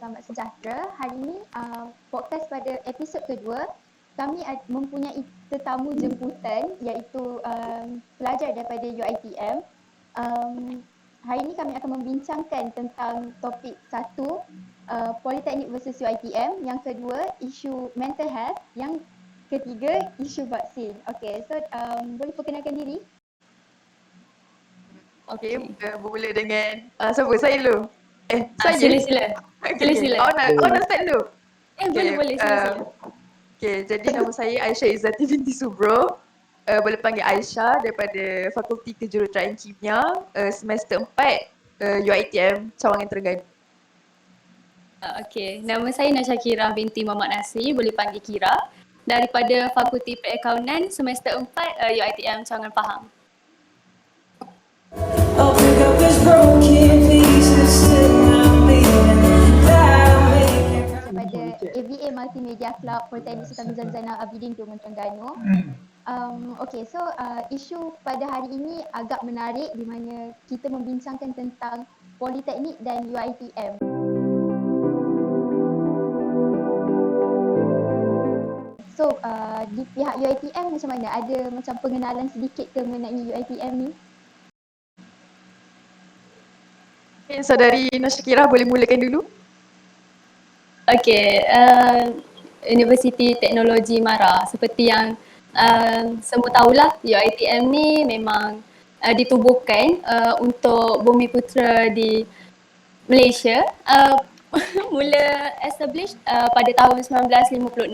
selamat sejahtera. Hari ini podcast pada episod kedua, kami mempunyai tetamu jemputan iaitu pelajar daripada UiTM. Hari ini kami akan membincangkan tentang topik satu, Politeknik versus UiTM. Yang kedua, isu mental health. Yang ketiga, isu vaksin. Okay, so boleh perkenalkan diri? Okay, bermula dengan siapa? Saya dulu? Saya? Sila. Sila. Awak nak start dulu? Boleh, sila. Okay, jadi nama saya Aisyah Izzati binti Subro. Boleh panggil Aisyah daripada Fakulti Kejuruteraan Kimia, semester 4 UiTM Cawangan Terengganu. Okay, nama saya Nasyakirah binti Muhammad Nasir, boleh panggil Kira. Daripada Fakulti Perakaunan, semester 4 UiTM Cawangan Pahang. Daripada AVA Multimedia Club Politeknik Sultan Nizam Zainal Abidin Kewangan Terengganu. Okay, so isu pada hari ini agak menarik di mana kita membincangkan tentang Politeknik dan UiTM. So di pihak UiTM macam mana? Ada macam pengenalan sedikit ke mengenai UiTM ni? Okay, saudari Nasyakirah boleh mulakan dulu. Okay, Universiti Teknologi MARA. Seperti yang semua tahulah, UiTM ni memang ditubuhkan untuk Bumiputera di Malaysia. Mula establish pada tahun 1956.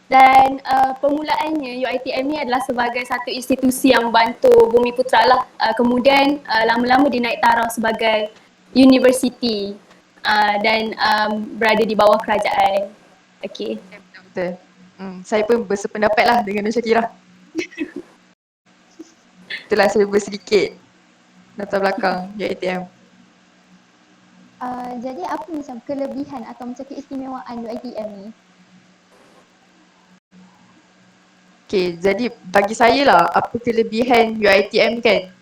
Dan permulaannya UiTM ni adalah sebagai satu institusi yang membantu Bumiputera lah. Kemudian lama-lama dinaik taraf sebagai universiti dan berada di bawah kerajaan. Okay. Betul. Saya pun bersependapat lah dengan Nasyakirah. Itulah saya bersedikit latar belakang UiTM. Jadi apa macam kelebihan atau macam keistimewaan UiTM ni? Okay, jadi bagi saya lah, apa kelebihan UiTM kan,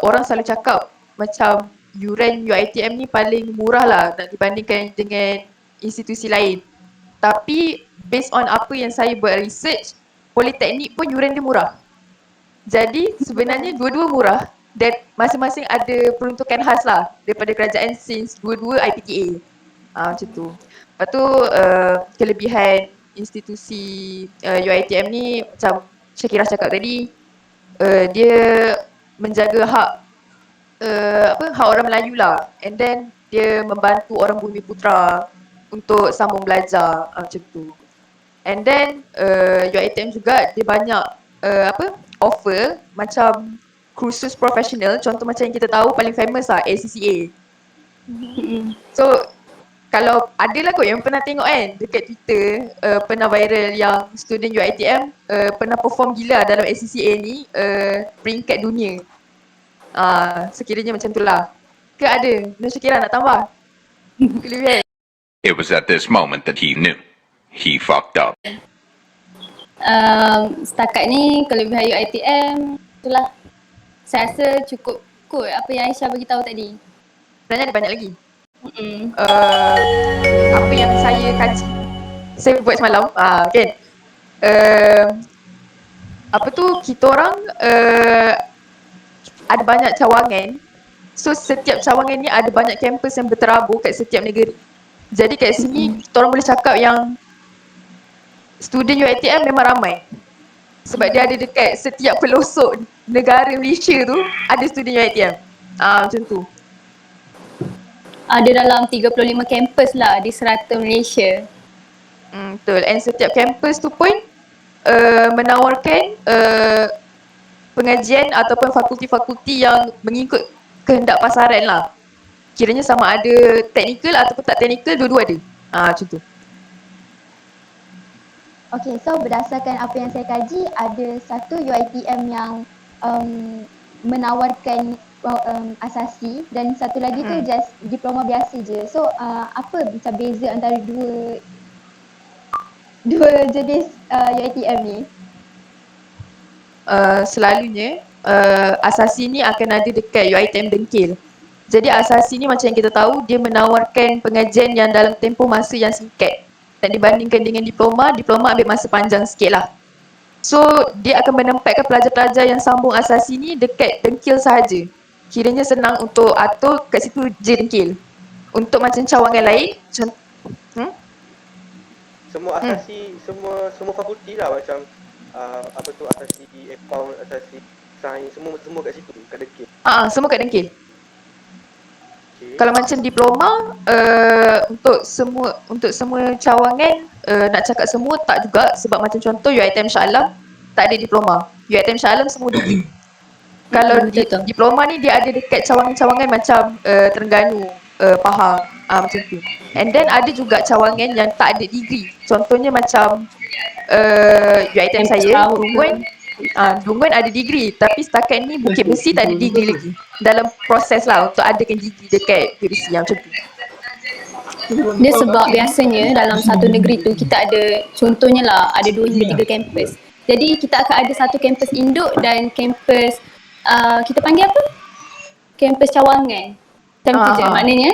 orang selalu cakap macam yuran UiTM ni paling murah lah nak dibandingkan dengan institusi lain. Tapi based on apa yang saya buat research, Politeknik pun yuran dia murah. Jadi sebenarnya dua-dua murah dan masing-masing ada peruntukan khas lah daripada kerajaan since dua-dua IPTA. Macam tu. Lepas tu kelebihan institusi UiTM ni macam Syakirah cakap tadi, dia menjaga hak hak orang Melayu lah, and then dia membantu orang Bumiputera untuk sambung belajar macam tu. And then UiTM juga dia banyak offer macam kursus profesional, contoh macam yang kita tahu paling famous lah ACCA. So kalau adalah kot yang pernah tengok kan dekat Twitter, pernah viral yang student UiTM pernah perform gila dalam ACCA ni, peringkat dunia. Sekiranya macam tu lah. Ke ada? Nasyakirah nak tambah? Kelebihan. It was at this moment that he knew he fucked up. Setakat ni kelebihan UiTM itulah. Saya rasa cukup kot apa yang Aisyah beritahu tadi. Sebenarnya ada banyak lagi. Apa yang saya kaji, saya buat semalam kan, apa tu, kita orang ada banyak cawangan. So setiap cawangan ni ada banyak kampus yang berterabur kat setiap negeri. Jadi kat sini kita orang boleh cakap yang student UiTM memang ramai. Sebab dia ada dekat setiap pelosok negara Malaysia tu ada student UiTM. Macam tu. Ada dalam 35 kampus lah di serata Malaysia. Betul. And setiap kampus tu pun menawarkan pengajian ataupun fakulti-fakulti yang mengikut kehendak pasaran lah. Kiranya sama ada teknikal ataupun tak teknikal, dua-dua ada. Macam tu. Okay, so berdasarkan apa yang saya kaji, ada satu UiTM yang menawarkan asasi dan satu lagi tu just diploma biasa je. So apa macam beza antara dua jenis UiTM ni? Selalunya asasi ni akan ada dekat UiTM Dengkil. Jadi Asasi ni macam yang kita tahu, dia menawarkan pengajian yang dalam tempoh masa yang singkat. Dan dibandingkan dengan diploma, diploma ambil masa panjang sikit lah. So, dia akan menempatkan pelajar-pelajar yang sambung Asasi ni dekat dengkil sahaja. Kiranya senang untuk atur kat situ je dengkil. Untuk macam cawangan lain, Semua asasi, semua fakulti lah macam asasi account, asasi sains, semua kat situ, kat dengkil. semua kat dengkil. Okay. Kalau macam diploma, untuk semua cawangan, nak cakap semua tak juga, sebab macam contoh UiTM Shah Alam tak ada diploma. UiTM Shah Alam semua degree. Kalau diploma ni dia ada dekat cawangan-cawangan macam Terengganu, Pahang, macam tu. And then ada juga cawangan yang tak ada degree. Contohnya macam UiTM saya, Dungun ada degree, tapi setakat ni Bukit Besi tak ada degree lagi. Dalam proses lah untuk adakan degree dekat Bukit Besi macam tu. Dia sebab biasanya dalam satu negeri tu kita ada, contohnya lah, ada 2 hingga 3 kampus. Jadi kita akan ada satu kampus induk dan kampus kita panggil apa? Kampus cawangan. Macam tu je. Maknanya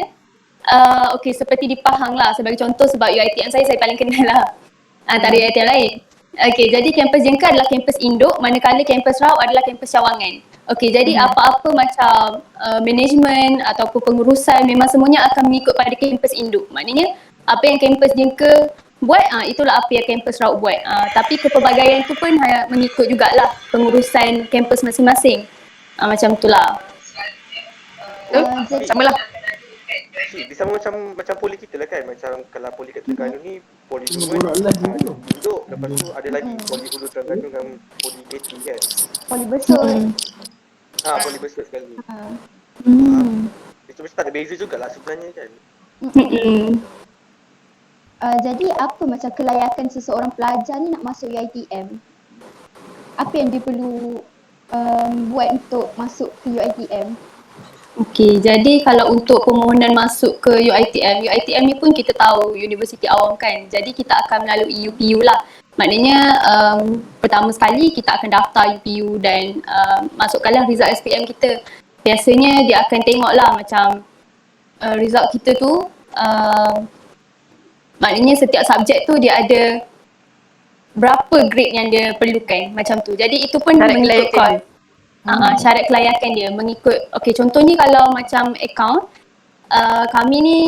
okey, seperti di Pahang lah, sebagai contoh, sebab UiTM saya paling kenal lah. Tak ada UiTM lain. Okey, jadi kampus Jengka adalah kampus induk, manakala kampus Raup adalah kampus cawangan. Okey, jadi apa-apa macam management ataupun pengurusan memang semuanya akan mengikut pada kampus induk. Maknanya apa yang kampus Jengka buat, itulah apa yang kampus Raup buat. Tapi kepelbagaian tu pun mengikut jugalah pengurusan kampus masing-masing. Macam itulah. Sama lah. Dia sama macam poli kita lah kan. Macam kalau poli kat Terengganu ni, poli Dungun, induk, lepas tu ada lagi poli Hulu Terengganu dengan poli KT kan. Poli Besut. Poli Besut sekali. Itu mesti tak ada beza jugalah sebenarnya kan. Jadi apa macam kelayakan seseorang pelajar ni nak masuk UiTM? Apa yang dia perlu buat untuk masuk ke UiTM? Okey, jadi kalau untuk permohonan masuk ke UiTM ni pun kita tahu universiti awam kan. Jadi kita akan melalui UPU lah. Maknanya pertama sekali kita akan daftar UPU dan masukkanlah result SPM kita. Biasanya dia akan tengok lah macam result kita tu, maknanya setiap subjek tu dia ada berapa grade yang dia perlukan, macam tu. Jadi itu pun mengikut call. Syarat kelayakan dia mengikut, okey, contohnya kalau macam account, kami ni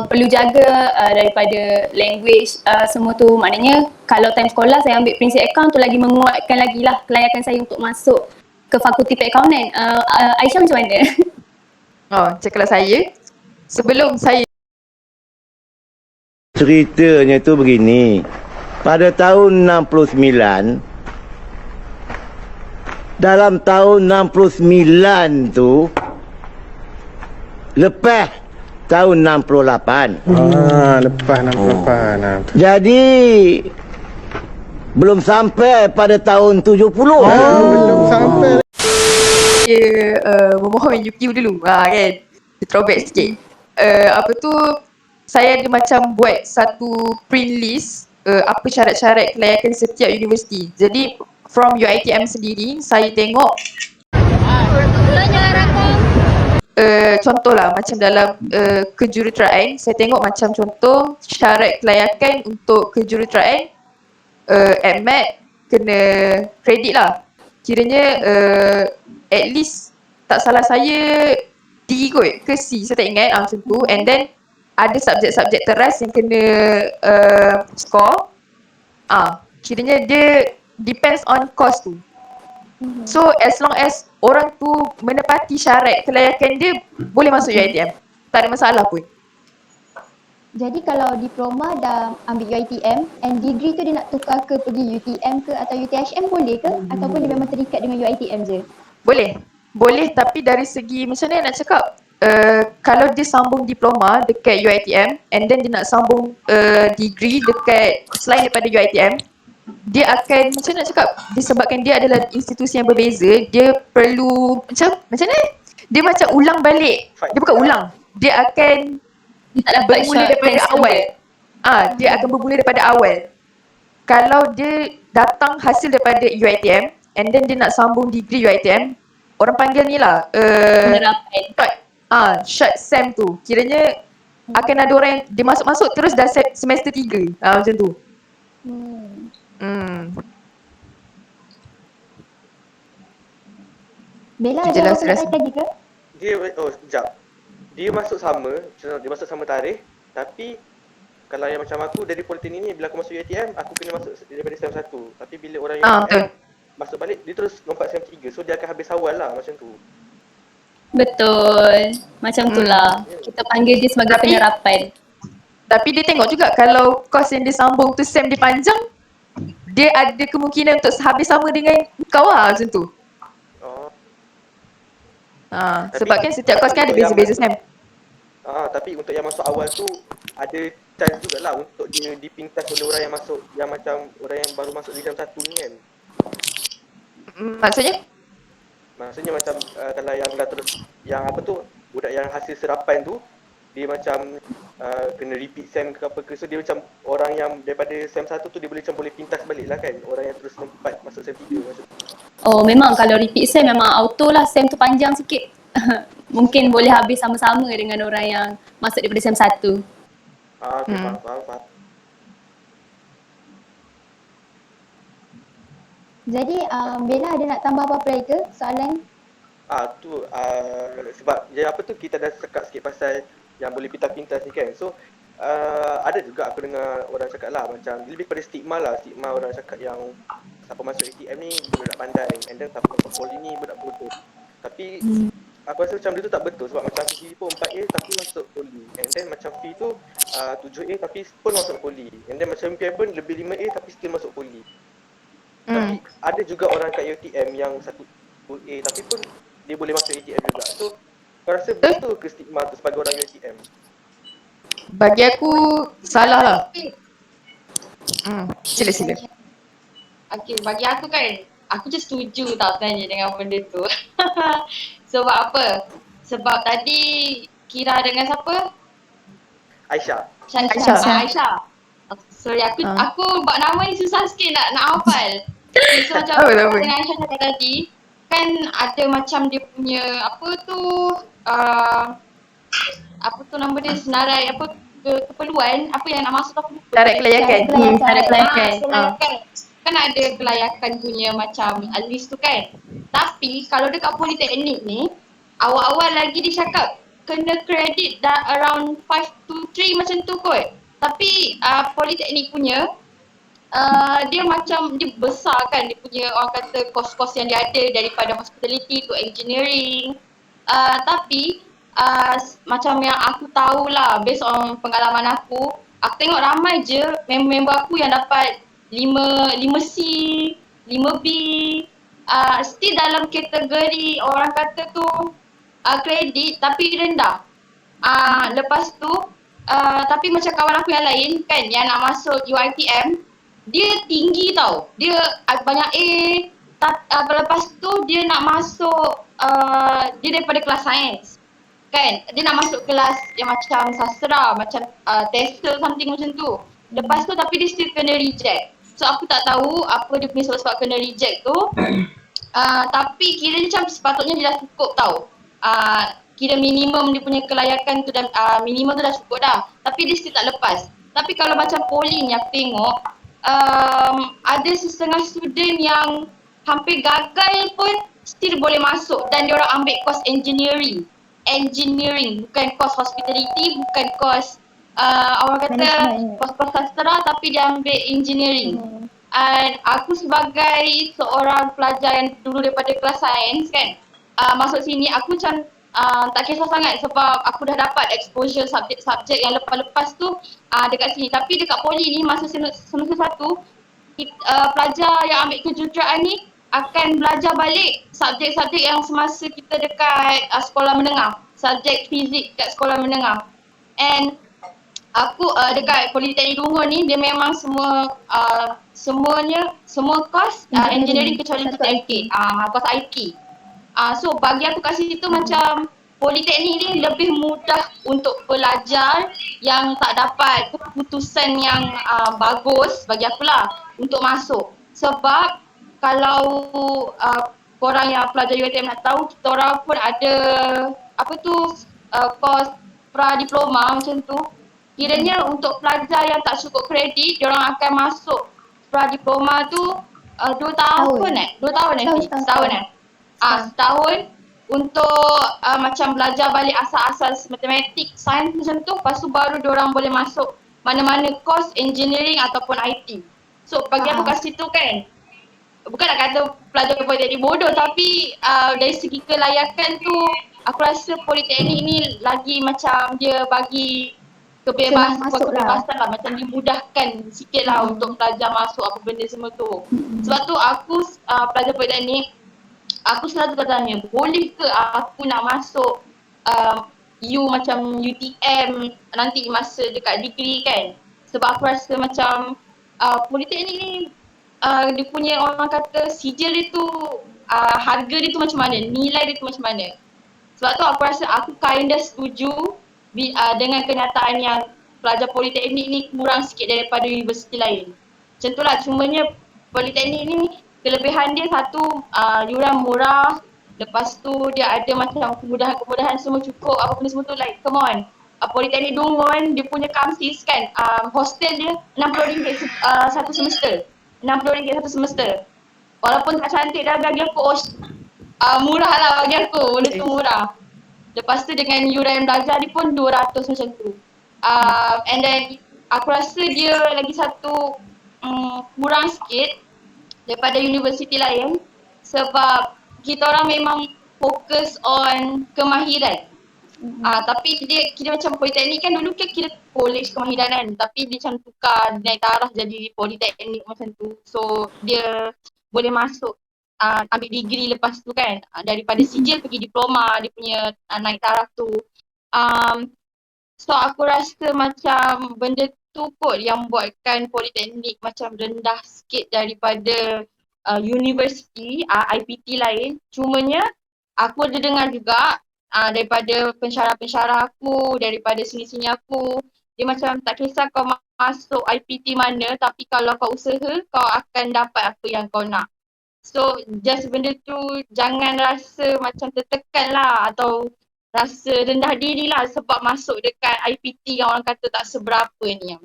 perlu jaga daripada language semua tu. Maknanya kalau time sekolah saya ambil prinsip account tu, lagi menguatkan lagi lah kelayakan saya untuk masuk ke fakulti perakaunan. Aisyah macam mana? Kalau saya, sebelum saya ceritanya tu begini. Pada tahun 69, dalam tahun 69 tu, lepas tahun 68. Lepas 68. Jadi belum sampai pada tahun 70. Belum sampai. memohon UQ dulu kan. Throwback sikit. Saya ada macam buat satu print list apa syarat-syarat kelayakan setiap universiti. Jadi from UiTM sendiri, saya tengok contohlah macam dalam kejuruteraan, saya tengok macam contoh syarat kelayakan untuk kejuruteraan, AdMed kena kredit lah. Kiranya at least tak salah saya D kot ke C, saya tak ingat macam tu. And then ada subjek-subjek teras yang kena score. Kiranya dia depends on course tu. So as long as orang tu menepati syarat kelayakan dia, boleh masuk UiTM. Tak ada masalah pun. Jadi kalau diploma dah ambil UiTM and degree tu dia nak tukar ke pergi UTM ke atau UTHM boleh ke? Ataupun dia memang terikat dengan UiTM je? Boleh. Boleh, tapi dari segi macam mana nak cakap, kalau dia sambung diploma dekat UiTM and then dia nak sambung degree dekat selain daripada UiTM, dia akan macam nak cakap, disebabkan dia adalah institusi yang berbeza, dia perlu macam mana? Dia macam ulang balik. Dia bukan ulang. Dia akan bermula daripada awal. Dia akan bermula daripada awal. Kalau dia datang hasil daripada UiTM and then dia nak sambung degree UiTM, orang panggil ni lah short sem tu. Kiranya akan ada orang yang dia masuk-masuk terus dah semester 3. Macam tu. Bella Itu ada jelas apa nak rasa. tanya lagi ke? Sekejap. Dia masuk sama, dia masuk sama tarikh, tapi kalau yang macam aku dari Politeknik ni, bila aku masuk UiTM, aku kena masuk daripada SEM 1. Tapi bila orang betul. UiTM masuk balik, dia terus lompat SEM 3. So dia akan habis awal lah macam tu. Betul. Macam tu lah. Kita panggil dia sebagai penyerapan. Tapi dia tengok juga kalau kos yang dia sambung tu sem dia panjang, dia ada kemungkinan untuk habis sama dengan kau lah macam tu. Oh. Sebab kan setiap kos kan ada beza-beza sem. Tapi untuk yang masuk awal tu ada chance jugalah untuk dia dipintas oleh orang yang masuk, yang macam orang yang baru masuk di jam 1 ni kan. Maksudnya? Maksudnya macam kalau yang dah terus, yang apa tu, budak yang hasil serapan tu, dia macam kena repeat sem ke apa ke. So dia macam orang yang daripada sem 1 tu dia boleh macam boleh pintas balik lah kan. Orang yang terus lompat masuk sem 3 macam tu. Oh memang kalau repeat sem memang auto lah, sem tu panjang sikit. Mungkin boleh habis sama-sama dengan orang yang masuk daripada sem 1. Okay, faham. Jadi Bella ada nak tambah apa-apa lagi ke soalan? Sebab yang apa tu kita dah sekat sikit pasal yang boleh pintas-pintas ni kan. So ada juga aku dengar orang cakap lah macam lebih pada stigma lah. Stigma orang cakap yang siapa masuk ATM ni budak pandai, and then siapa masuk poli ni budak bodoh. Tapi aku rasa macam dia tu tak betul, sebab macam aku pun 4A tapi masuk poli, and then macam Fi tu 7A tapi pun masuk poli, and then macam Pebble lebih 5A tapi still masuk poli. Tapi ada juga orang kat UiTM yang 1A tapi pun dia boleh masuk ATM juga. So kau rasa betul ke stigma tu sebagai orang UiTM? Bagi aku salah lah. Sila. Okay, bagi aku kan, aku je setuju tau sebenarnya dengan benda tu. Sebab apa? Sebab tadi Kira dengan siapa? Aisyah. Aisyah. Sorry, aku buat nama ni susah sikit nak hafal. Okay, so macam dengan Aisyah cakap tadi, kan ada macam dia punya apa tu nama dia, senarai apa keperluan, apa yang nak masuk aku lupa. Syarat kelayakan. Kan ada kelayakan punya macam list tu kan. Tapi kalau dekat Politeknik ni, awal-awal lagi dia cakap kena kredit dah around 5 to 3 macam tu kot. Tapi Politeknik punya dia macam dia besar kan, dia punya orang kata kos-kos yang dia ada daripada hospitality to engineering. Tapi macam yang aku tahulah based on pengalaman aku tengok ramai je member aku yang dapat 5C, 5B, still dalam kategori orang kata tu kredit tapi rendah. Lepas tu tapi macam kawan aku yang lain kan yang nak masuk UiTM, dia tinggi tau, dia banyak A. Lepas tu dia nak masuk dia daripada kelas sains kan, dia nak masuk kelas yang macam sastra, macam TESOL something macam tu. Lepas tu tapi dia still kena reject. So aku tak tahu apa dia punya sebab kena reject tu. Tapi kira macam sepatutnya dia dah cukup tau. Kira minimum dia punya kelayakan tu dah minimum tu dah cukup dah. Tapi dia still tak lepas. Tapi kalau macam poli ni aku tengok ada setengah student yang hampir gagal pun still boleh masuk, dan dia orang ambil course engineering, bukan course hospitality, bukan course orang kata kos-kos sastra, tapi dia ambil engineering. And aku sebagai seorang pelajar yang dulu daripada kelas sains kan, masuk sini aku macam tak kisah sangat sebab aku dah dapat exposure subjek-subjek yang lepas-lepas tu dekat sini. Tapi dekat poli ni masa semester 1 pelajar yang ambil kejuruteraan ni akan belajar balik subjek-subjek yang semasa kita dekat sekolah menengah, subjek fizik kat sekolah menengah. And aku dekat Politeknik Lungur ni dia memang semua kos engineering kecuali TMK, kos IT. So bagi aku kat situ macam Politeknik ni lebih mudah untuk pelajar yang tak dapat keputusan yang bagus bagi akulah untuk masuk. Sebab kalau korang yang pelajar UiTM nak tahu, kita orang pun ada kos pra-diploma macam tu, kiranya untuk pelajar yang tak cukup kredit, diorang akan masuk pra-diploma tu 2 tahun 2 tahun setahun setahun untuk macam belajar balik asas-asas matematik, sains macam tu, lepas tu baru diorang boleh masuk mana-mana kos engineering ataupun IT. So bagi aku kat situ kan, bukan nak kata pelajar politeknik bodoh, tapi dari segi kelayakan tu aku rasa politeknik ni lagi macam dia bagi kebebasan lah, macam dimudahkan sikit lah untuk pelajar masuk apa benda semua tu. Sebab tu aku pelajar politeknik, aku selalu bertanya, boleh ke aku nak masuk macam UTM nanti masa dekat degree kan? Sebab aku rasa macam politeknik ni dia punya orang kata sijil dia tu, harga dia tu macam mana, nilai dia tu macam mana. Sebab tu aku rasa aku kinda setuju dengan kenyataan yang pelajar politeknik ni kurang sikit daripada universiti lain. Macam tu lah, cumanya politeknik ni kelebihan dia satu, yuran murah, lepas tu dia ada macam kemudahan-kemudahan semua cukup, apa benda semua tu, like come on. Politeknik Dungun dia punya kamsis kan, hostel dia RM60 satu semester. RM60 satu semester. Walaupun tak cantik dah bagi aku, murah lah bagi aku, benda tu murah. Lepas tu dengan yuran belajar dia pun 200 macam tu. And then aku rasa dia lagi satu kurang sikit daripada universiti lain, sebab kita orang memang fokus on kemahiran. Tapi dia kira macam politeknik kan, dulu kan kira college kemahiran kan, tapi dia macam tukar naik taraf jadi politeknik macam tu. So dia boleh masuk ambil degree lepas tu kan, daripada sijil pergi diploma, dia punya naik taraf tu. So aku rasa macam benda tu kot yang buatkan politeknik macam rendah sikit daripada universiti IPT lain. Cumanya aku ada dengar juga daripada pensyarah-pensyarah aku, daripada sini-sini aku, dia macam tak kisah kau masuk IPT mana, tapi kalau kau usaha, kau akan dapat apa yang kau nak. So just benda tu jangan rasa macam tertekan lah, atau rasa rendah diri lah sebab masuk dekat IPT yang orang kata tak seberapa ni.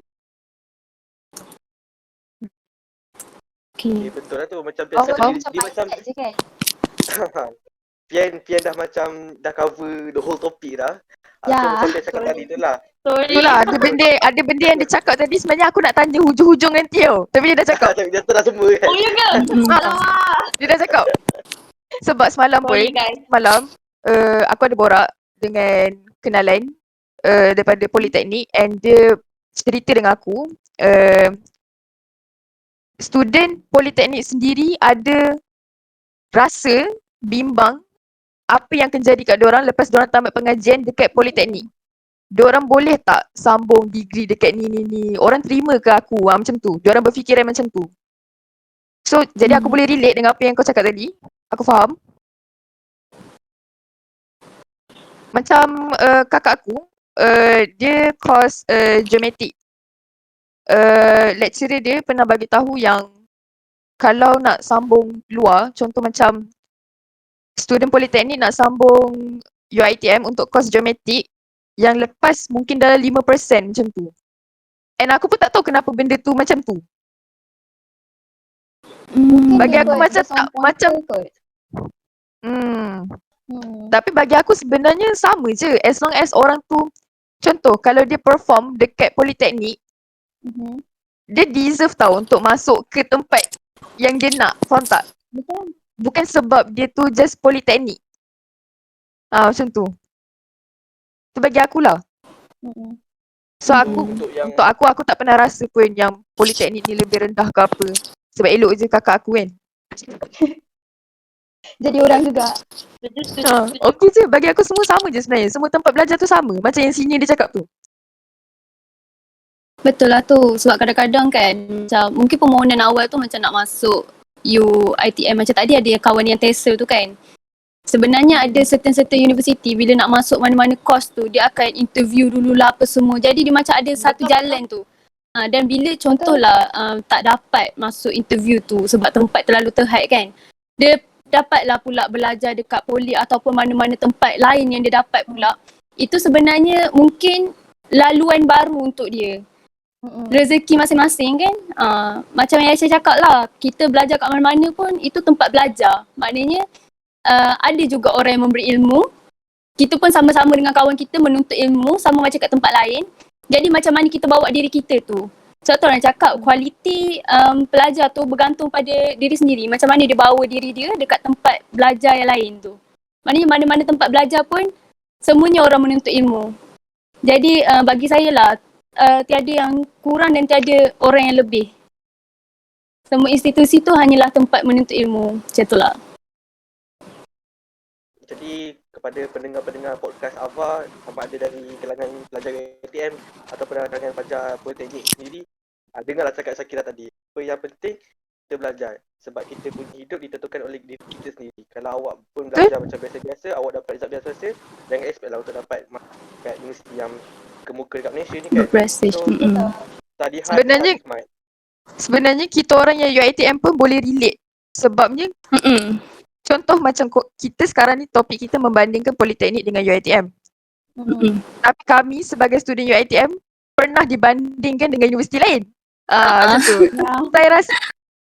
Okay, betul lah tu, macam biasa dia macam je kan? Pian dah macam dah cover the whole topic dah. So Ya. macam dia cakap tadi tu lah. Sorry. Itulah ada benda yang dia cakap tadi sebenarnya aku nak tanya hujung-hujung nanti tau. Tapi dia dah cakap. Dia terang semua kan. Oh ya ke? Alamak. Dia dah cakap. Sebab semalam pun, Sorry guys. aku ada borak dengan kenalan daripada politeknik, and dia cerita dengan aku, student politeknik sendiri ada rasa bimbang apa yang akan jadi kat diorang lepas diorang tamat pengajian dekat politeknik. Diorang boleh tak sambung degree dekat ni. Orang terima ke aku? Macam tu. Diorang berfikiran macam tu. So, jadi aku boleh relate dengan apa yang kau cakap tadi. Aku faham. Macam kakak aku, dia course geometrik. Lecturer dia pernah bagi tahu yang kalau nak sambung luar, contoh macam student politeknik nak sambung UiTM untuk course geometrik, yang lepas mungkin dalam 5% macam tu. And aku pun tak tahu kenapa benda tu macam tu. Bagi aku macam tak, macam tapi bagi aku sebenarnya sama je, as long as orang tu, contoh kalau dia perform dekat politeknik, dia deserve tau untuk masuk ke tempat yang dia nak, faham tak? Betul. Bukan sebab dia tu just politeknik. Macam tu. Tu bagi akulah. So untuk aku tak pernah rasa pun yang politeknik ni lebih rendah ke apa. Sebab elok je kakak aku kan. Jadi orang juga. Okey je, bagi aku semua sama je sebenarnya. Semua tempat belajar tu sama. Macam yang senior dia cakap tu. Betul lah tu. Sebab kadang-kadang kan, macam mungkin permohonan awal tu macam nak masuk UiTM, macam tadi ada kawan yang TESOL tu kan. Sebenarnya ada certain universiti bila nak masuk mana-mana course tu, dia akan interview dulu lah apa semua. Jadi dia macam ada satu jalan tu. Dan bila contohlah tak dapat masuk interview tu sebab tempat terlalu terhad kan, dia dapatlah pula belajar dekat poli ataupun mana-mana tempat lain yang dia dapat pula itu sebenarnya mungkin laluan baru untuk dia. Rezeki masing-masing kan. Macam yang Aisyah cakap lah, kita belajar kat mana-mana pun itu tempat belajar. Maknanya ada juga orang yang memberi ilmu. Kita pun sama-sama dengan kawan kita menuntut ilmu sama macam kat tempat lain. Jadi macam mana kita bawa diri kita tu. Sebab tu orang cakap kualiti pelajar tu bergantung pada diri sendiri. Macam mana dia bawa diri dia dekat tempat belajar yang lain tu. Maknanya mana-mana tempat belajar pun semuanya orang menuntut ilmu. Jadi bagi saya lah, tiada yang kurang dan tiada orang yang lebih. Semua institusi tu hanyalah tempat menuntut ilmu. Macam tu lah. Jadi kepada pendengar-pendengar podcast Ava, sama ada dari kalangan pelajar UiTM ataupun kalangan pelajar politeknik sendiri, dengarlah cakap Syakira tadi. Apa yang penting kita belajar. Sebab kita punya hidup ditentukan oleh diri kita sendiri. Kalau awak pun belajar macam biasa-biasa, awak dapat result biasa-biasa, jangan expect lah untuk dapat kat universiti yang kemuka dekat Malaysia ni kan. Prestige. So, study hard, Sebenarnya- study smart. Sebenarnya kita orang yang UiTM pun boleh relate. Sebabnya contoh macam kita sekarang ni topik kita membandingkan politeknik dengan UiTM. Tapi kami sebagai student UiTM pernah dibandingkan dengan universiti lain. Macam tu.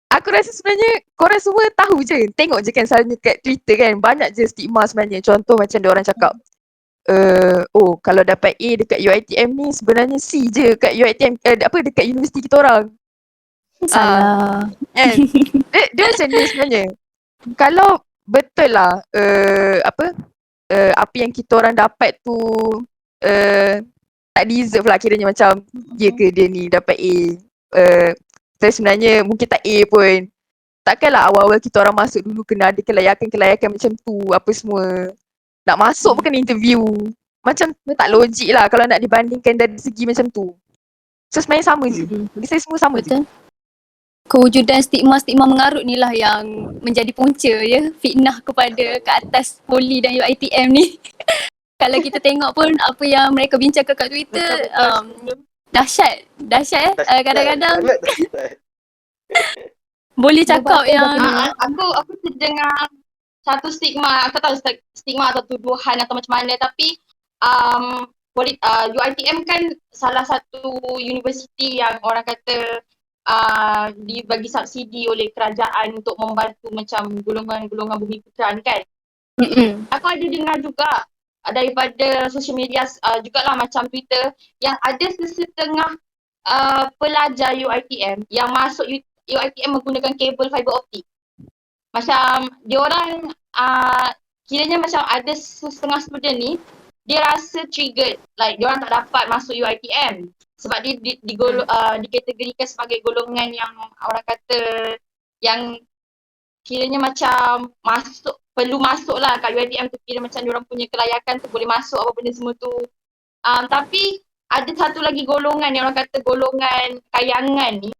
Aku rasa sebenarnya korang semua tahu je. Tengok je kan selalunya kat Twitter kan. Banyak je stigma sebenarnya. Contoh macam diorang cakap, kalau dapat A dekat UiTM ni sebenarnya C je kat UiTM, dekat universiti kita orang. Salah. Kan? Dia macam ni sebenarnya. Kalau betul lah apa yang kita orang dapat tu tak deserve lah kiranya macam dia ke dia ni dapat A. Tapi sebenarnya mungkin tak A pun. Takkanlah awal-awal kita orang masuk dulu kena ada kelayakan macam tu apa semua. Nak masuk pun kena interview. Macam tak logik lah kalau nak dibandingkan dari segi macam tu. So sebenarnya sama je. Bagi saya semua sama je. Kewujudan stigma-stigma mengarut ni lah yang menjadi punca ya, fitnah kepada ke atas Poli dan UiTM ni. Kalau kita tengok pun apa yang mereka bincangkan kat Twitter, dahsyat kadang-kadang boleh cakap yang Aku terdengar satu stigma, aku tahu stigma atau tuduhan atau macam mana, tapi UiTM kan salah satu universiti yang orang kata dibagi subsidi oleh kerajaan untuk membantu macam golongan-golongan Bumiputeran kan. Aku ada dengar juga daripada social media jugalah macam Twitter yang ada sesetengah pelajar UiTM yang masuk UiTM menggunakan kabel fiber optik. Macam diorang kiranya macam ada setengah student ni dia rasa triggered, like diorang tak dapat masuk UiTM sebab dia dikategorikan sebagai golongan yang orang kata yang kiranya macam perlu masuk lah kat UiTM tu, kira macam diorang punya kelayakan tu boleh masuk apa benda semua tu. Tapi ada satu lagi golongan yang orang kata golongan kayangan ni.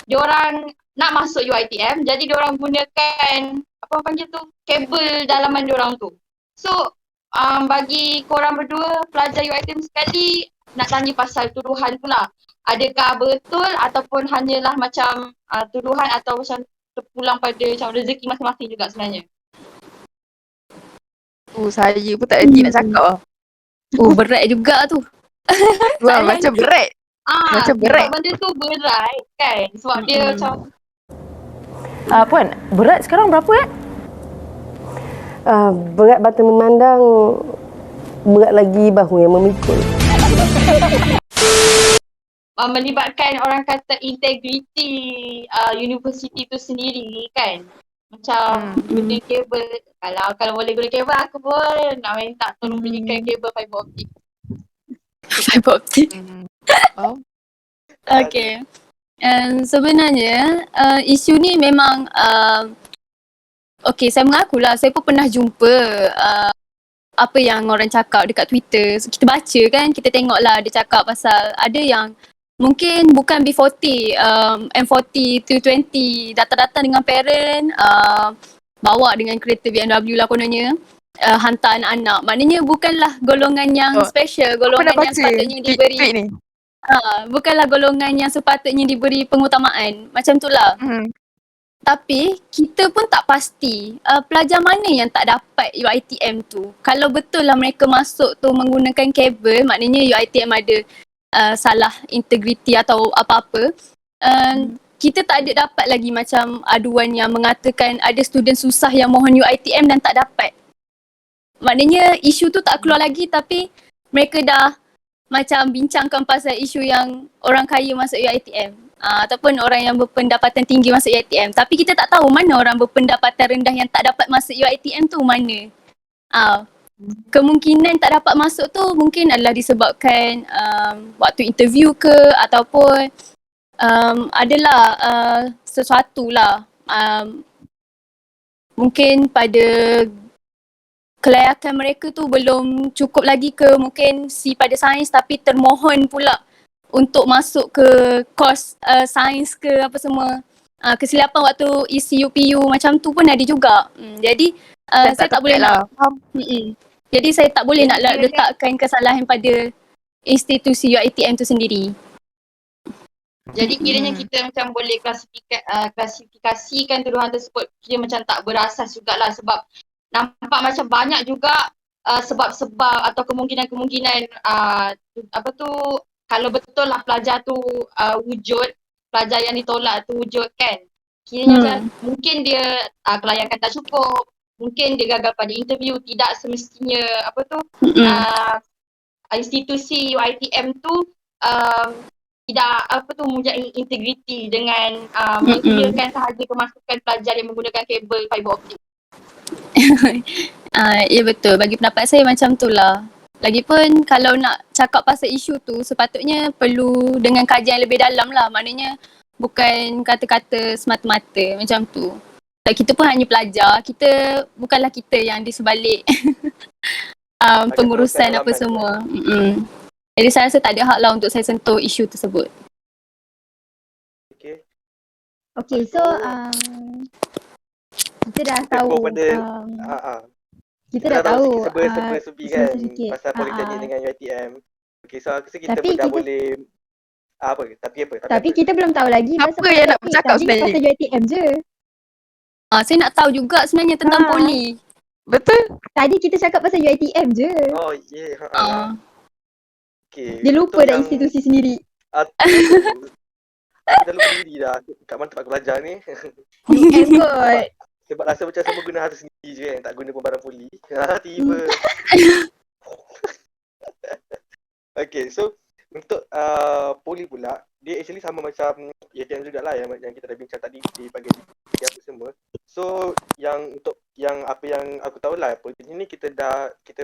Diorang nak masuk UiTM, jadi diorang gunakan apa panggil tu, kabel dalaman diorang tu. So bagi korang berdua pelajar UiTM sekali, nak tanya pasal tuduhan tu lah. Adakah betul ataupun hanyalah macam tuduhan atau macam terpulang pada macam rezeki masing-masing juga sebenarnya? Saya pun tak reti nak cakap lah. berat juga tu. Wah, macam berat. Macam berat. Sebab benda tu berat kan. Sebab dia macam Puan, berat sekarang berapa berat batu memandang, berat lagi bahu yang memikul. Melibatkan orang kata integriti universiti tu sendiri kan. Macam guna kabel, kalau boleh guna kabel aku pun nak minta tolong belikan kabel fiber optik. Fiber optik. Okay. Sebenarnya isu ni memang saya mengakulah saya pun pernah jumpa apa yang orang cakap dekat Twitter. So, kita baca kan, kita tengoklah dia cakap pasal ada yang mungkin bukan B40, M40, 220 datang-datang dengan parent, bawa dengan kereta BMW lah kononnya. hantar anak-anak. Maknanya bukanlah golongan yang special, Aku pernah golongan yang baca sepatutnya tweet diberi ni. bukanlah golongan yang sepatutnya diberi pengutamaan. Macam itulah. Tapi kita pun tak pasti pelajar mana yang tak dapat UiTM tu. Kalau betul lah mereka masuk tu menggunakan kabel, maknanya UiTM ada salah integriti atau apa-apa. Kita tak ada dapat lagi macam aduan yang mengatakan ada student susah yang mohon UiTM dan tak dapat. Maknanya isu tu tak keluar lagi, tapi mereka dah macam bincangkan pasal isu yang orang kaya masuk UiTM. Ataupun orang yang berpendapatan tinggi masuk UiTM. Tapi kita tak tahu mana orang berpendapatan rendah yang tak dapat masuk UiTM tu mana. Kemungkinan tak dapat masuk tu mungkin adalah disebabkan waktu interview ke, ataupun adalah sesuatu lah. Mungkin pada kelayakan mereka tu belum cukup lagi ke, mungkin pada sains tapi termohon pula untuk masuk ke kos sains ke apa semua. Kesilapan waktu isi UPU macam tu pun ada juga. Jadi saya tak boleh nak jadi saya tak boleh nak letakkan kesalahan pada institusi UiTM tu sendiri. Jadi kiranya kita macam boleh klasifikasikan tuduhan tersebut kira macam tak berasas jugalah, sebab nampak macam banyak juga sebab-sebab atau kemungkinan-kemungkinan kalau betul lah pelajar tu wujud, pelajar yang ditolak tu wujud kan. Kiranya macam mungkin dia kelayakan tak cukup, mungkin dia gagal pada interview, tidak semestinya institusi UiTM tu tidak mempunyai integriti dengan mengkirakan sahaja kemasukan pelajar yang menggunakan kabel fiber optik. Ya betul, bagi pendapat saya macam tu lah. Lagipun kalau nak cakap pasal isu tu sepatutnya perlu dengan kajian lebih dalam lah. Maknanya bukan kata-kata semata-mata macam tu. Kita pun hanya pelajar, bukanlah kita yang di sebalik pengurusan apa semua. Jadi saya rasa tak ada hak lah untuk saya sentuh isu tersebut. Okay, so kita dah tahu kita dah tahu sebi kan pasal politeknik dengan UiTM. Okay, so aku rasa kita pun dah boleh tapi kita belum tahu lagi apa yang nak bercakap sebenarnya pasal UiTM je. Saya nak tahu juga sebenarnya tentang poli. Betul. Tadi kita cakap pasal UiTM je. Oh yeah. Okay. Dia lupa dah institusi sendiri. Dah lupa diri dah kat mana tempat aku belajar ni. UM kot. Sebab rasa macam semua guna harta sendiri je kan, tak guna pun barang poli. Tiba. Okay, so untuk poli pula, dia actually sama macam UiTM jugalah yang kita dah bincang tadi di bahagian apa semua. So yang untuk apa yang aku tahu lah, politeknik ni kita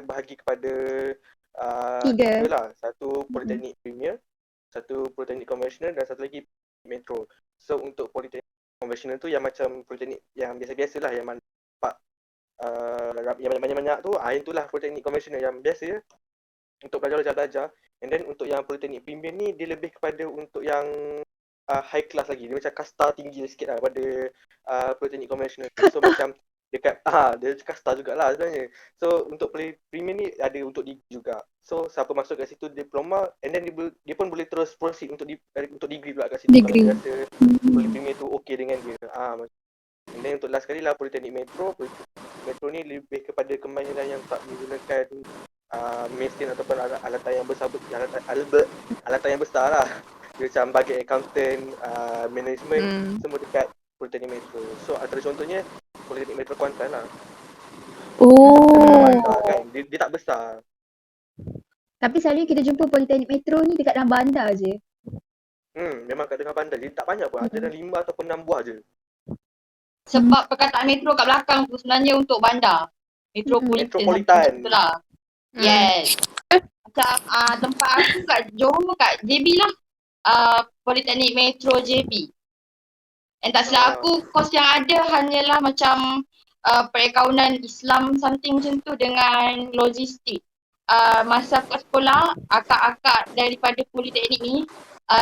bahagi kepada tiga lah. Satu politeknik premier, satu politeknik konvensional dan satu lagi metro. So untuk politeknik konvensional tu yang macam politeknik yang biasa-biasa lah, yang nampak yang banyak-banyak tu, yang itulah politeknik konvensional yang biasa je untuk pelajar-pelajar. And then untuk yang politeknik premier ni, dia lebih kepada untuk yang high class lagi. Dia macam kasta tinggi sikit lah pada politeknik konvensional. So macam dekat dia kasta jugalah sebenarnya. So untuk premier ni ada untuk degree juga. So siapa masuk kat situ diploma, and then dia pun boleh terus proceed untuk degree pula kat situ. Kalau dia rasa premier tu okey dengan dia. And then untuk last sekali lah politeknik metro. Metro ni lebih kepada kemahiran yang tak menggunakan mesin ataupun alatan yang besar, alatan yang besar lah. Dia macam bagi accountant, management, semua dekat politeknik metro. So antara contohnya politeknik metro Kuantan lah. Kan? Dia tak besar. Tapi selalu kita jumpa politeknik metro ni dekat dalam bandar je. Memang kat tengah bandar. Dia tak banyak pun. Ada 5 ataupun 6 buah je. Sebab perkataan metro kat belakang tu sebenarnya untuk bandar. Metropolitan. Itulah. Yes. Macam tempat aku kat Johor, kat JB lah. Politeknik Metro JB. And tak silap aku, kos yang ada hanyalah macam perakaunan Islam something macam tu dengan logistik. Masa aku kat sekolah, akak-akak daripada politeknik ni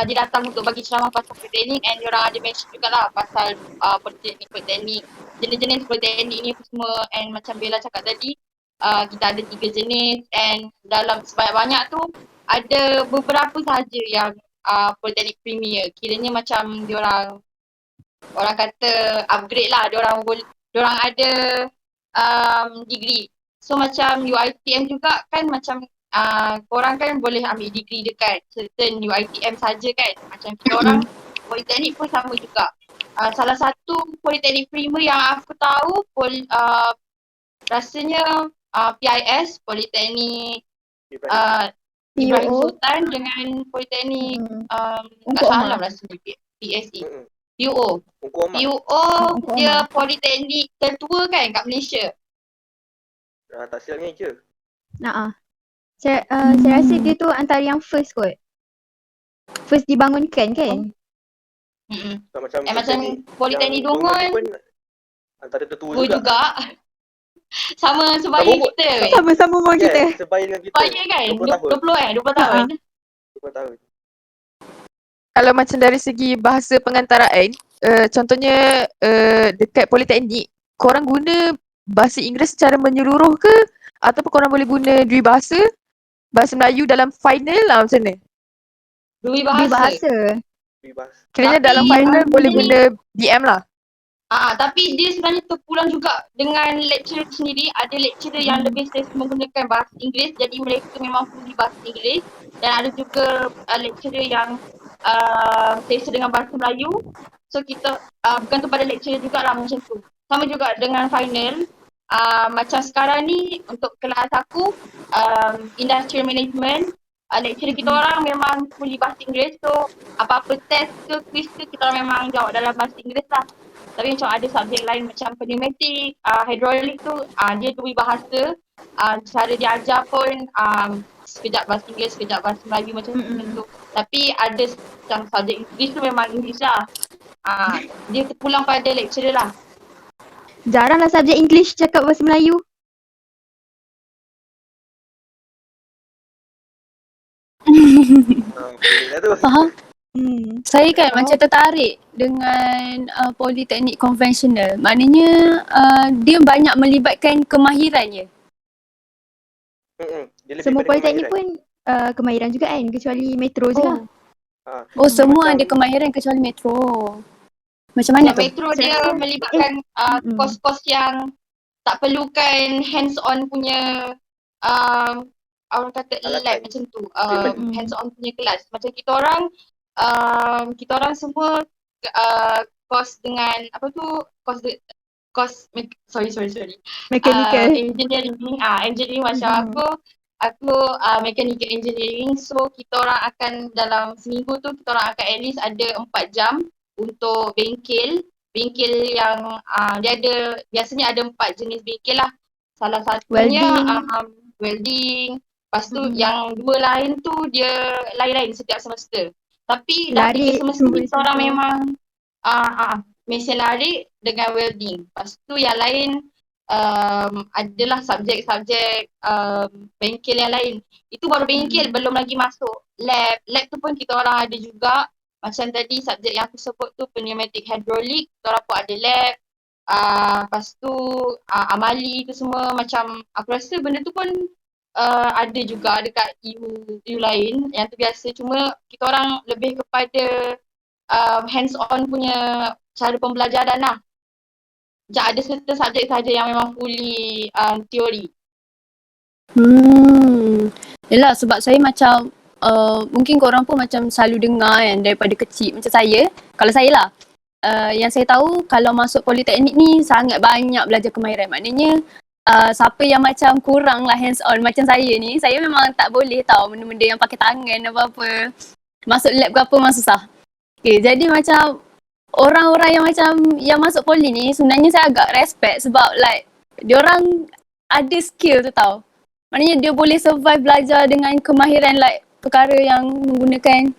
dia datang untuk bagi ceramah pasal politeknik, and diorang ada mention jugalah pasal politeknik, jenis-jenis politeknik ni apa semua. And macam Bella cakap tadi, kita ada 3 jenis, and dalam sebanyak-banyak tu ada beberapa sahaja yang Polytechnic Premier. Kiranya macam diorang orang kata upgrade lah, diorang ada degree. So macam UiTM juga kan macam korang kan boleh ambil degree dekat certain UiTM saja kan. Macam kita orang Politeknik pun sama juga. Salah satu Politeknik Premier yang aku tahu rasanya PIS, Politeknik Ibrahim PUO. Sultan dengan Politeknik tak Ungku salah Omar. rasanya PSE. PUO. Ungku Omar. PUO Ungku dia Omar. politeknik tertua kan kat Malaysia. Tak silapnya je. Saya rasa dia tu antara yang first kot. First dibangunkan kan? So, macam Macam Politeknik yang Dongon pun antara tertua juga. juga. Sama sebaya Sama kita. Sama-sama umur kita. Yes, sebaya dengan kita. Sebaya kan? 20 tahun. 20 tahun. Kalau macam dari segi bahasa pengantaraan, contohnya dekat Politeknik, korang guna bahasa Inggeris secara menyeluruh ke? Ataupun korang boleh guna dua bahasa Melayu dalam final lah macam mana? Dua Dia bahasa. Bebas. Kiranya Tapi, dalam final boleh ni- guna DM lah. Tapi dia sebenarnya terpulang juga dengan lecturer sendiri. Ada lecturer yang lebih selesa menggunakan bahasa Inggeris, jadi mereka memang fully bahasa Inggeris. Dan ada juga lecturer yang selesa dengan bahasa Melayu. So kita bergantung pada lecturer jugalah macam tu. Sama juga dengan final. Macam sekarang ni untuk kelas aku industrial management, lecturer kita orang memang fully bahasa Inggeris. So apa-apa test ke quiz ke kita orang memang jawab dalam bahasa Inggeris lah. Tapi macam ada subjek lain macam pneumatik, hydraulic tu dia dua bahasa. Cara dia ajar pun sekejap bahasa Inggeris, sekejap bahasa Melayu macam tu. Tapi ada macam subjek Inggeris tu memang Inggeris lah. Dia terpulang pada lecturer lah. Jaranglah subjek English cakap bahasa Melayu. Pelik lah tu. Faham? Saya kan Faham. macam tertarik dengan politeknik konvensional. Maknanya dia banyak melibatkan kemahirannya. Dia lebih Semua pada politeknik kemahiran. pun kemahiran juga kan, kecuali metro je lah. Oh, semua Macam- ada kemahiran kecuali metro. Macam mana Yang tu? metro dia melibatkan kos-kos yang tak perlukan hands-on punya orang kata lab Alatan. macam tu. Equipment. Hands-on punya kelas. Macam kita orang semua kos dengan apa tu, sorry. Mechanical. Engineering macam aku mechanical engineering. So kita orang akan dalam seminggu tu kita orang akan at least ada 4 jam untuk bengkel yang dia ada, biasanya ada 4 jenis bengkel lah. Salah satunya welding. Lepas tu yang dua lain tu dia lain-lain setiap semester. Tapi dah 3 semester ni kita orang memang mesin larik dengan welding. Lepas tu yang lain adalah subjek-subjek bengkel yang lain. Itu baru bengkel, belum lagi masuk lab. Lab tu pun kita orang ada juga. Macam tadi subjek yang aku sebut tu pneumatic hydraulic, kita orang pun ada lab. Lepas tu amali tu semua, macam aku rasa benda tu pun ada juga dekat EU lain yang tu biasa. Cuma kita orang lebih kepada hands-on punya cara pembelajaran lah. Macam ada certain subjek saja yang memang fully teori. Yelah, sebab saya macam mungkin korang pun macam selalu dengar kan daripada kecil. Macam saya, kalau saya lah, yang saya tahu kalau masuk politeknik ni sangat banyak belajar kemahiran. Maknanya siapa yang macam kurang lah hands on macam saya ni, saya memang tak boleh tahu benda-benda yang pakai tangan apa-apa. Masuk lab ke apa memang susah. Okay, jadi macam orang-orang yang macam yang masuk poli ni sebenarnya saya agak respect sebab like diorang ada skill tu tau. Maknanya dia boleh survive belajar dengan kemahiran like perkara yang menggunakan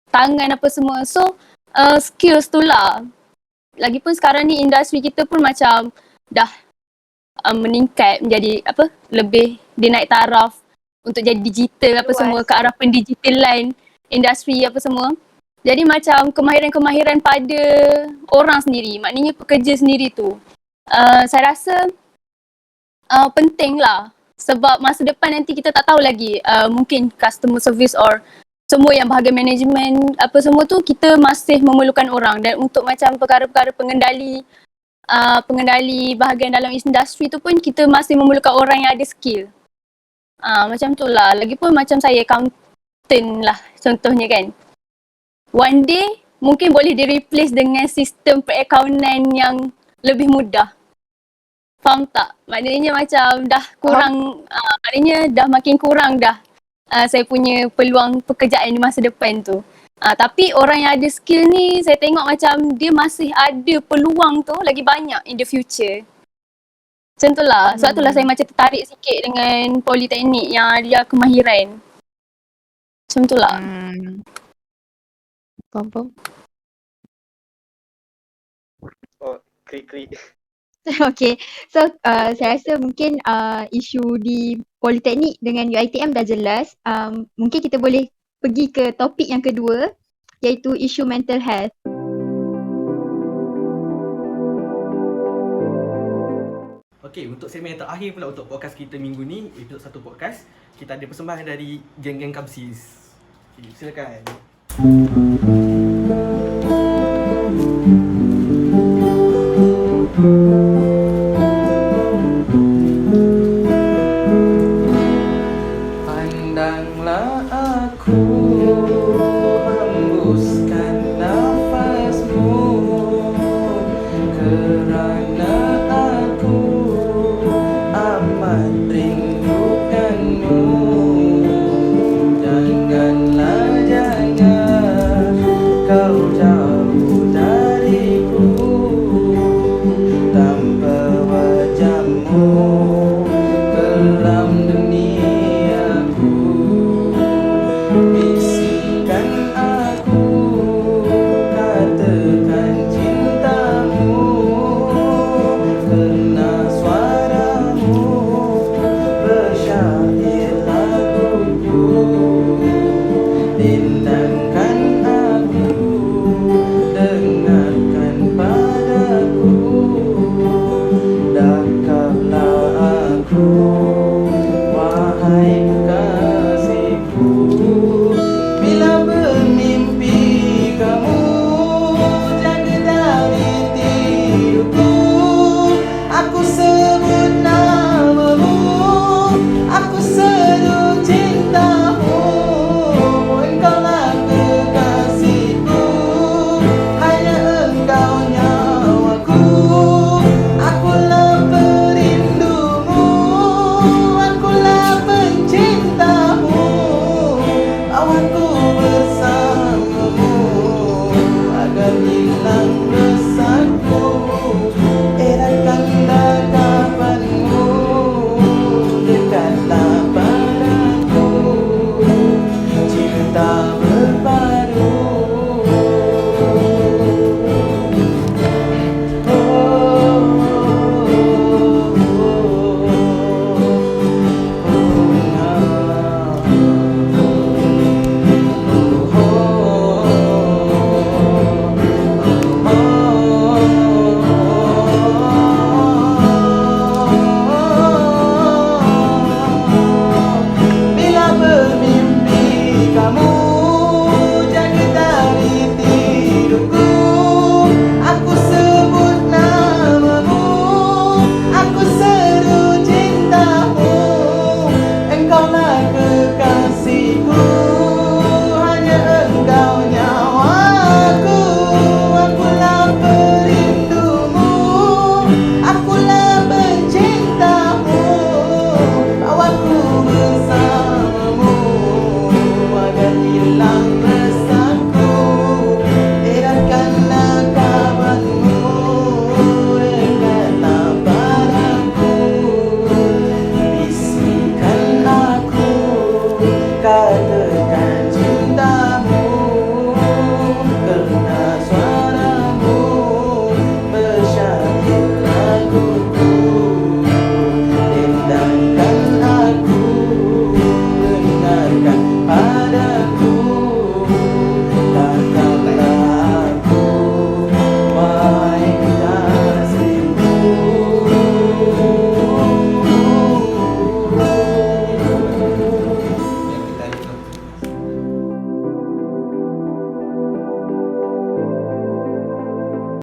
tangan apa semua. So skills tu lah. Lagipun sekarang ni industri kita pun macam dah meningkat menjadi apa, lebih dia naik taraf untuk jadi digital apa semua, ke arah pendigitalan industri apa semua. Jadi macam kemahiran-kemahiran pada orang sendiri, maknanya pekerja sendiri tu saya rasa penting lah Sebab masa depan nanti kita tak tahu lagi, mungkin customer service or semua yang bahagian manajemen apa semua tu kita masih memerlukan orang, dan untuk macam perkara-perkara pengendali bahagian dalam industri tu pun kita masih memerlukan orang yang ada skill. Macam tu lah. Lagipun macam saya accountant lah contohnya kan. One day mungkin boleh di-replace dengan sistem perakaunan yang lebih mudah. Faham tak? Maknanya macam dah kurang, maknanya dah makin kurang dah saya punya peluang pekerjaan di masa depan tu. Tapi orang yang ada skill ni saya tengok macam dia masih ada peluang tu lagi banyak in the future. Macam tu lah. Sebab tu lah saya macam tertarik sikit dengan politeknik yang dia kemahiran. Macam tu lah. Faham. Oh, krik. Okay, so saya rasa mungkin isu di Politeknik dengan UiTM dah jelas. Mungkin kita boleh pergi ke topik yang kedua, iaitu isu mental health. Okey, untuk segmen yang terakhir pula untuk podcast kita minggu ni, episod 1 podcast, kita ada persembahan dari geng-geng Kamsis. Okay, silakan.